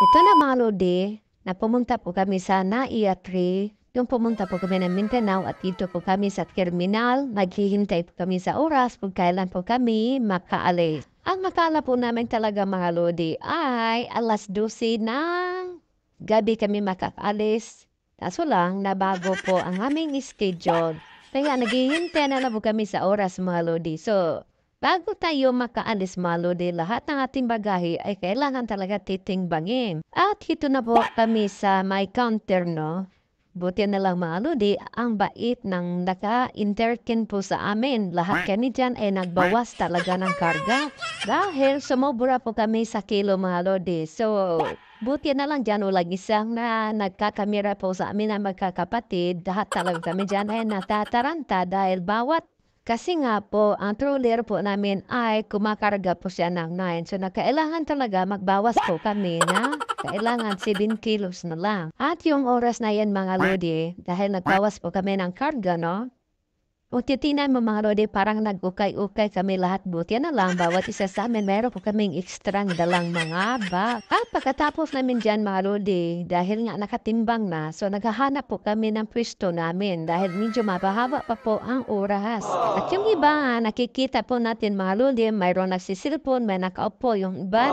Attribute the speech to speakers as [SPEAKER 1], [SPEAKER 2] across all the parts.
[SPEAKER 1] Ito na mga lodi, na pumunta po kami sa Naiya 3. Yung pumunta po kami ng Mindanao at dito po kami sa terminal. Naghihintay po kami sa oras kung kailan po kami makaalis. Ang makala po namin talaga mga lodi ay alas 12 ng gabi kami makaalis. Kaso lang, nabago po ang aming schedule. Kaya naghihintay na lang po kami sa oras mga lodi. So, bago tayo makaalis mga lodi, lahat ng ating bagahe ay kailangan talaga titingbangin. At hito na po kami sa may counter, no? Buti na lang mga lodi, ang bait ng naka-interkin po sa amin. Lahat kami dyan ay nagbawas talaga ng karga. Dahil sumobra po kami sa kilo mga lodi. So, buti na lang dyan walang isang na nagkakamera po sa amin na magkakapatid. Lahat talaga kami dyan ay natataranta dahil bawat kasi nga po, ang troller po namin ay kumakarga po siya ng 9. So, kailangan talaga magbawas po kami na kailangan 7 kilos na lang. At yung oras na yan mga lodi, dahil nagbawas po kami ng karga, no? Kung titinan mo mga lodi, parang nag-ukay-ukay kami lahat. Buti na lang, bawat isa sa amin, meron po kaming ekstrang dalang mga bag. At pagkatapos namin dyan mga lodi, dahil nga nakatimbang na, so naghahanap po kami ng pwesto namin dahil medyo mapahaba pa po ang oras. At yung iba, nakikita po natin mga lodi, mayroon nagsisilpon, may nakaupo, yung iba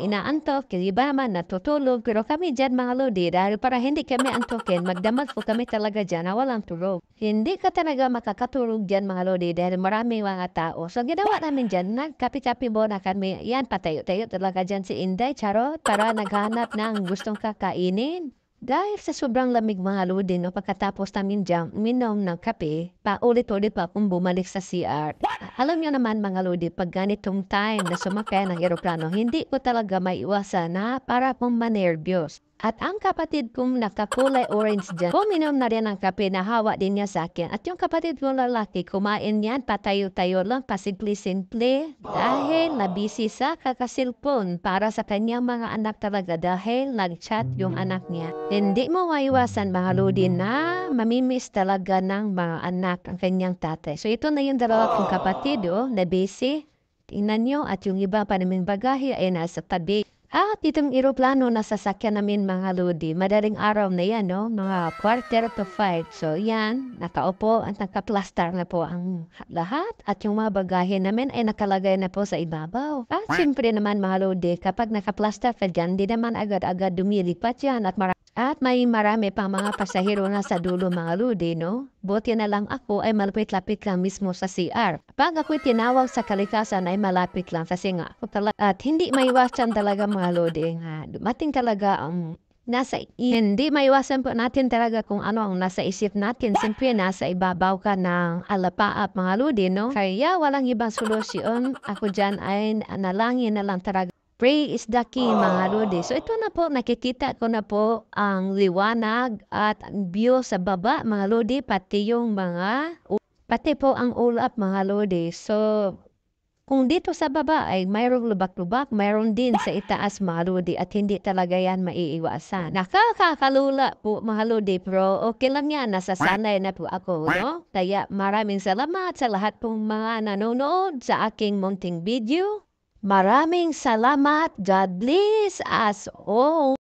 [SPEAKER 1] inaantok, yung iba naman natutulog. Pero kami dyan mga lodi, dahil para hindi kami antokin, magdamag po kami talaga dyan na walang tulog. Hindi ka talaga makakatulog dyan mga lodi dahil maraming mga tao. So ginawa namin dyan, nagkapi-kapi muna kami. Yan, patayo-tayo talaga dyan si Inday, charot, para naghanap ng gustong kakainin. Dahil sa sobrang lamig mga lodi, no, pagkatapos namin dyan, uminom ng kape, paulit-ulit pa akong bumalik sa CR. Alam nyo naman mga lodi, pag ganitong time na sumakay ng eroplano, hindi ko talaga maiwasan na para pong manervyos. At ang kapatid kong nakakulay orange dyan, uminom na rin ng kape na hawa din niya sa akin. At yung kapatid kong lalaki, kumain yan, patayo-tayo lang, pasimple-simple. Dahil nabisi sa kakasilpon para sa kanyang mga anak talaga dahil nag-chat yung anak niya. Hindi mo maiwasan mga lodi na mamimiss talaga ng mga anak ang kanyang tatay. So ito na yung dalawa kong kapatid, na busy. Tingnan nyo at yung iba pa naming bagahe ay nasa tabi. At itong eroplano na sasakyan namin mga lodi, madaling araw na yan, no? Mga 4:45. So yan, nakaupo at nakaplastar na po ang lahat. At yung mga bagahe namin ay nakalagay na po sa ibabaw. At siyempre naman mga lodi, kapag nakaplastar ka dyan, di naman agad-agad dumilipat yan at may marami pang mga pasahero na sa dulo mga lodi, no? Buti na lang ako ay malapit-lapit lang mismo sa CR. Pag ako'y tinawag sa kalikasan ay malapit lang kasi nga ako talaga. At hindi maiwasan talaga mga lodi nga. Dumating talaga ang hindi maiwasan po natin talaga kung ano ang nasa isip natin. Siyempre nasa ibabaw ka ng alapaap mga lodi, no? Kaya walang ibang solusyon. Ako dyan ay nalangin na lang talaga. Pray is the key mga lodi. So ito na po, nakikita ko na po ang liwanag at ang view sa baba mga lodi, pati po ang ulap mga lodi. So kung dito sa baba ay mayroong lubak-lubak, mayroon din sa itaas mga lodi at hindi talaga yan maiiwasan. Nakakalula po mga lodi pero okay lang yan, nasasanay na po ako, no? Kaya maraming salamat sa lahat pong mga nanonood sa aking munting video. Maraming salamat. God bless us all.